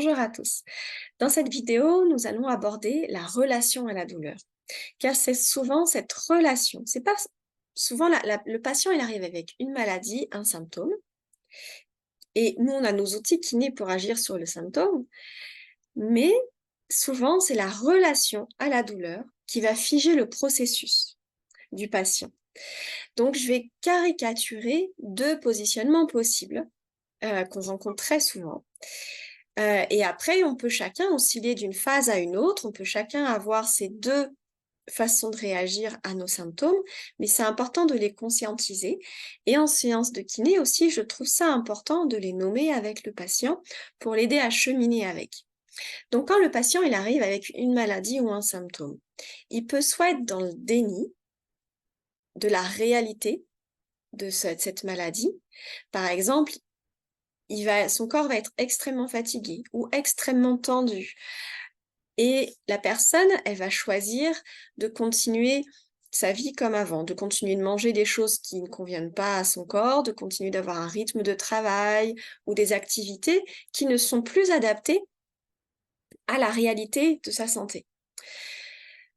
Bonjour à tous. Dans cette vidéo, nous allons aborder la relation à la douleur, car c'est souvent cette relation. C'est pas souvent le patient, il arrive avec une maladie, un symptôme, et nous on a nos outils kinés pour agir sur le symptôme, mais souvent c'est la relation à la douleur qui va figer le processus du patient. Donc je vais caricaturer deux positionnements possibles qu'on rencontre très souvent. Et après, on peut chacun osciller d'une phase à une autre, on peut chacun avoir ces 2 façons de réagir à nos symptômes, mais c'est important de les conscientiser et en séance de kiné aussi, je trouve ça important de les nommer avec le patient pour l'aider à cheminer avec. Donc quand le patient, il arrive avec une maladie ou un symptôme, il peut soit être dans le déni de la réalité de cette maladie. Par exemple, son corps va être extrêmement fatigué ou extrêmement tendu. Et la personne, elle va choisir de continuer sa vie comme avant, de continuer de manger des choses qui ne conviennent pas à son corps, de continuer d'avoir un rythme de travail ou des activités qui ne sont plus adaptées à la réalité de sa santé.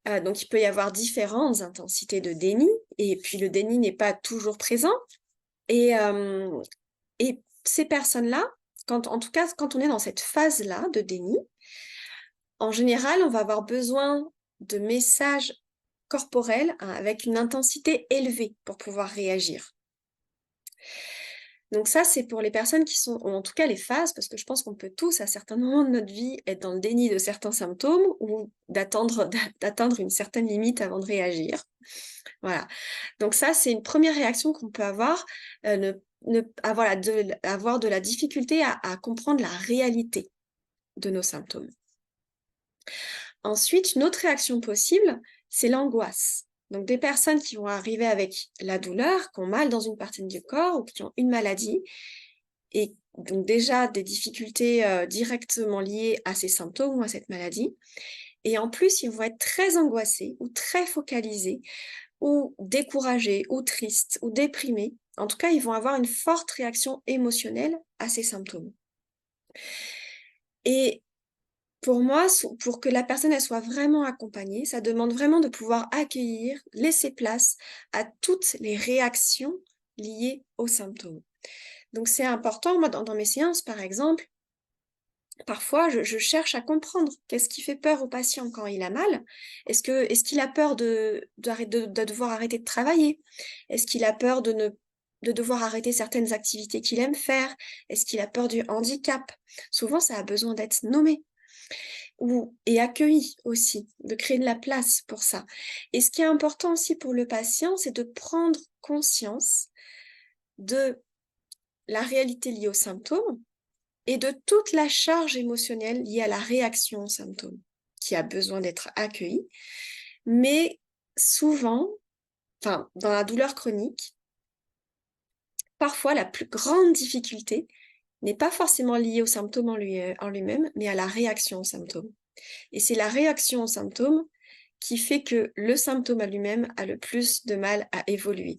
Donc il peut y avoir différentes intensités de déni et puis le déni n'est pas toujours présent et hem et ces personnes-là, en tout cas, quand on est dans cette phase-là de déni, en général, on va avoir besoin de messages corporels, hein, avec une intensité élevée pour pouvoir réagir. Donc ça, c'est pour les personnes qui sont ou en tout cas les phases, parce que je pense qu'on peut tous, à certains moments de notre vie, être dans le déni de certains symptômes ou d'atteindre une certaine limite avant de réagir. Voilà. Donc ça, c'est une première réaction qu'on peut avoir, avoir de la difficulté à comprendre la réalité de nos symptômes. Ensuite, une autre réaction possible, c'est l'angoisse. Donc des personnes qui vont arriver avec la douleur, qui ont mal dans une partie du corps ou qui ont une maladie et donc déjà des difficultés, directement liées à ces symptômes ou à cette maladie et en plus, ils vont être très angoissés ou très focalisés ou découragés ou tristes ou déprimés. En tout cas, ils vont avoir une forte réaction émotionnelle à ces symptômes et pour moi, pour que la personne elle soit vraiment accompagnée, ça demande vraiment de pouvoir accueillir, laisser place à toutes les réactions liées aux symptômes. Donc c'est important, moi dans mes séances par exemple, parfois je cherche à comprendre qu'est-ce qui fait peur au patient quand il a mal? Est-ce qu'il a peur de devoir arrêter de travailler? Est-ce qu'il a peur de devoir arrêter certaines activités qu'il aime faire? Est-ce qu'il a peur du handicap? Souvent ça a besoin d'être nommé. Et accueilli aussi, de créer de la place pour ça. Et ce qui est important aussi pour le patient, c'est de prendre conscience de la réalité liée aux symptômes et de toute la charge émotionnelle liée à la réaction aux symptômes, qui a besoin d'être accueillie. Mais souvent, enfin, dans la douleur chronique, parfois la plus grande difficulté n'est pas forcément liée aux symptômes en lui-même, mais à la réaction aux symptômes. Et c'est la réaction aux symptômes qui fait que le symptôme à lui-même a le plus de mal à évoluer.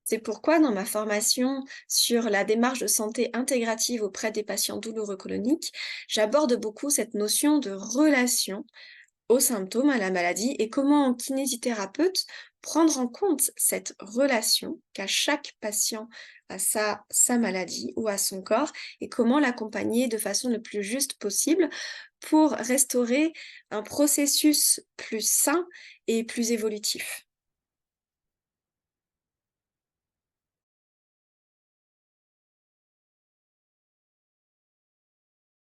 C'est pourquoi dans ma formation sur la démarche de santé intégrative auprès des patients douloureux chroniques, j'aborde beaucoup cette notion de relation aux symptômes, à la maladie et comment en kinésithérapeute prendre en compte cette relation qu'a chaque patient à sa maladie ou à son corps et comment l'accompagner de façon le plus juste possible pour restaurer un processus plus sain et plus évolutif.